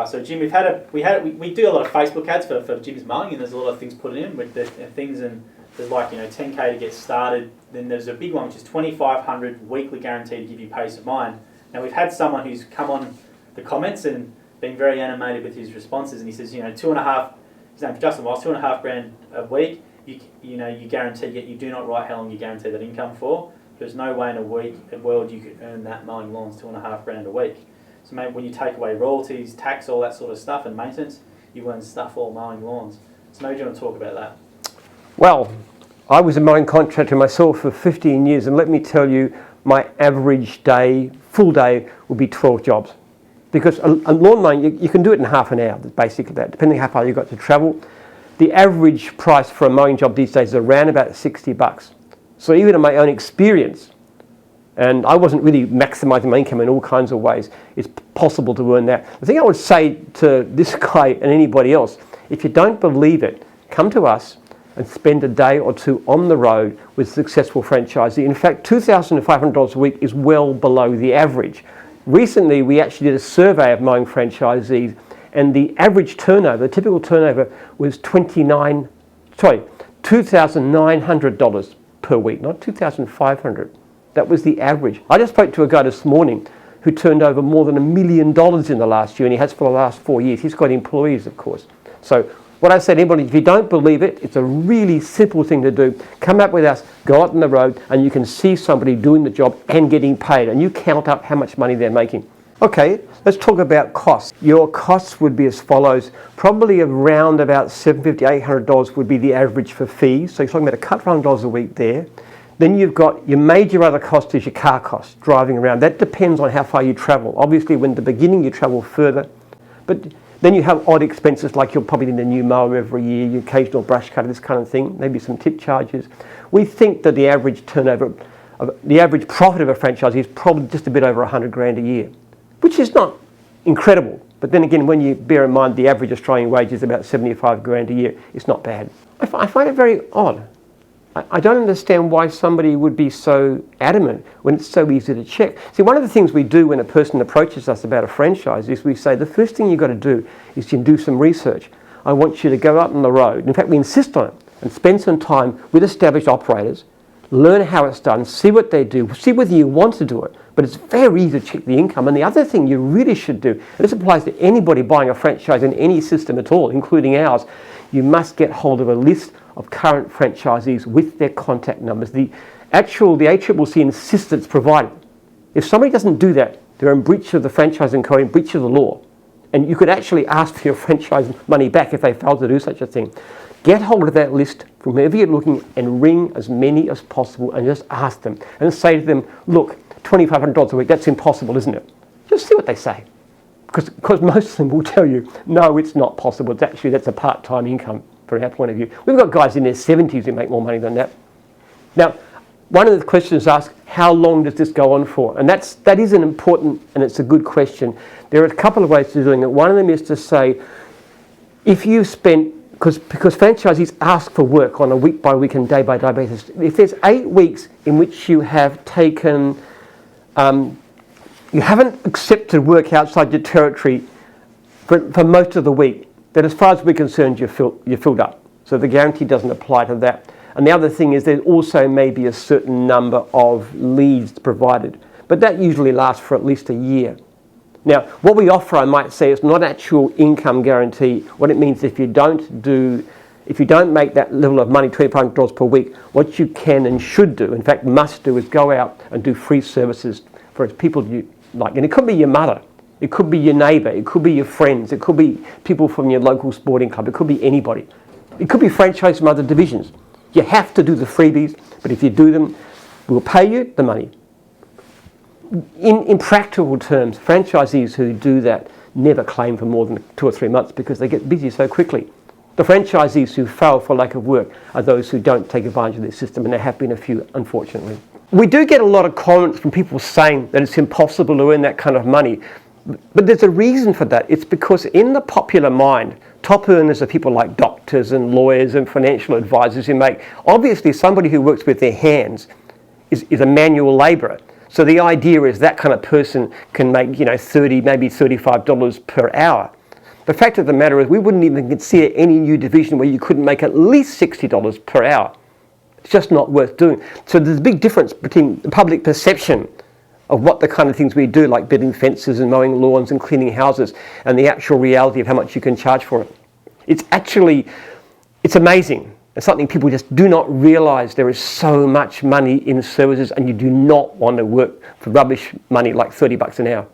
So Jim, we do a lot of Facebook ads for Jim's Mowing, and there's a lot of things put in with the things, and there's like 10k to get started. Then there's a big one which is 2,500 weekly guarantee to give you peace of mind. Now we've had someone who's come on the comments and been very animated with his responses, and he says 2.5. His name's Justin Wiles, $2.5 a week. You guarantee, yet you do not write how long you guarantee that income for. There's no way in a world you could earn that mowing lawns $2.5 a week. So maybe when you take away royalties, tax, all that sort of stuff, and maintenance, you earn stuff all mowing lawns. So maybe you want to talk about that. Well, I was a mowing contractor myself for 15 years, and let me tell you, my average day, full day, would be 12 jobs. Because a lawn mowing, you can do it in half an hour, basically that, depending how far you've got to travel. The average price for a mowing job these days is around about $60. So even in my own experience, and I wasn't really maximising my income in all kinds of ways, it's possible to earn that. The thing I would say to this guy and anybody else, if you don't believe it, come to us and spend a day or two on the road with a successful franchisee. In fact, $2,500 a week is well below the average. Recently, we actually did a survey of mowing franchisees, and the average turnover, the typical turnover, was $2,900 per week, not $2,500. That was the average. I just spoke to a guy this morning who turned over more than $1 million in the last year, and he has for the last 4 years. He's got employees, of course. So what I say to anybody, if you don't believe it, it's a really simple thing to do. Come up with us, go out on the road, and you can see somebody doing the job and getting paid, and you count up how much money they're making. Okay, let's talk about costs. Your costs would be as follows. Probably around about $750, $800 would be the average for fees. So you're talking about $200 a week there. Then you've got your major other cost is your car cost, driving around. That depends on how far you travel. Obviously, when the beginning you travel further, but then you have odd expenses like you'll probably need a new mower every year, your occasional brush cutter, this kind of thing, maybe some tip charges. We think that the average turnover, the average profit of a franchisee is probably just a bit over $100,000 a year, which is not incredible. But then again, when you bear in mind the average Australian wage is about $75,000 a year, it's not bad. I find it very odd. I don't understand why somebody would be so adamant when it's so easy to check. See, one of the things we do when a person approaches us about a franchise is we say the first thing you've got to do is to do some research. I want you to go out on the road. In fact, we insist on it and spend some time with established operators, learn how it's done, see what they do, see whether you want to do it. But it's very easy to check the income. And the other thing you really should do, and this applies to anybody buying a franchise in any system at all, including ours, you must get hold of a list of current franchisees with their contact numbers. The ACCC insists it's provided. If somebody doesn't do that, they're in breach of the franchising code, in breach of the law. And you could actually ask for your franchise money back if they fail to do such a thing. Get hold of that list from wherever you're looking and ring as many as possible and just ask them and say to them, look, $2,500 a week, that's impossible, isn't it? Just see what they say. Because most of them will tell you, no, it's not possible. That's a part-time income from our point of view. We've got guys in their 70s who make more money than that. Now, one of the questions asked, how long does this go on for? And that is an important and it's a good question. There are a couple of ways to doing it. One of them is to say, if you spent, because franchisees ask for work on a week-by-week and day-by-day basis, if there's 8 weeks in which you have taken, you haven't accepted work outside your territory for most of the week, then as far as we're concerned, you're filled up. So the guarantee doesn't apply to that. And the other thing is there also may be a certain number of leads provided, but that usually lasts for at least a year. Now, what we offer, I might say, is not actual income guarantee. What it means if you don't make that level of money, $2,500 per week, what you can and should do, in fact must do, is go out and do free services for people you like. And it could be your mother. It could be your neighbour, it could be your friends, it could be people from your local sporting club, it could be anybody. It could be franchise from other divisions. You have to do the freebies, but if you do them, we'll pay you the money. In practical terms, franchisees who do that never claim for more than 2 or 3 months because they get busy so quickly. The franchisees who fail for lack of work are those who don't take advantage of this system, and there have been a few, unfortunately. We do get a lot of comments from people saying that it's impossible to earn that kind of money. But there's a reason for that. It's because in the popular mind, top earners are people like doctors and lawyers and financial advisors who make, obviously somebody who works with their hands is a manual labourer. So the idea is that kind of person can make, $30, maybe $35 per hour. The fact of the matter is we wouldn't even consider any new division where you couldn't make at least $60 per hour. It's just not worth doing. So there's a big difference between the public perception of what the kind of things we do, like building fences and mowing lawns and cleaning houses, and the actual reality of how much you can charge for it. It's amazing. It's something people just do not realise. There is so much money in services, and you do not want to work for rubbish money like $30 an hour.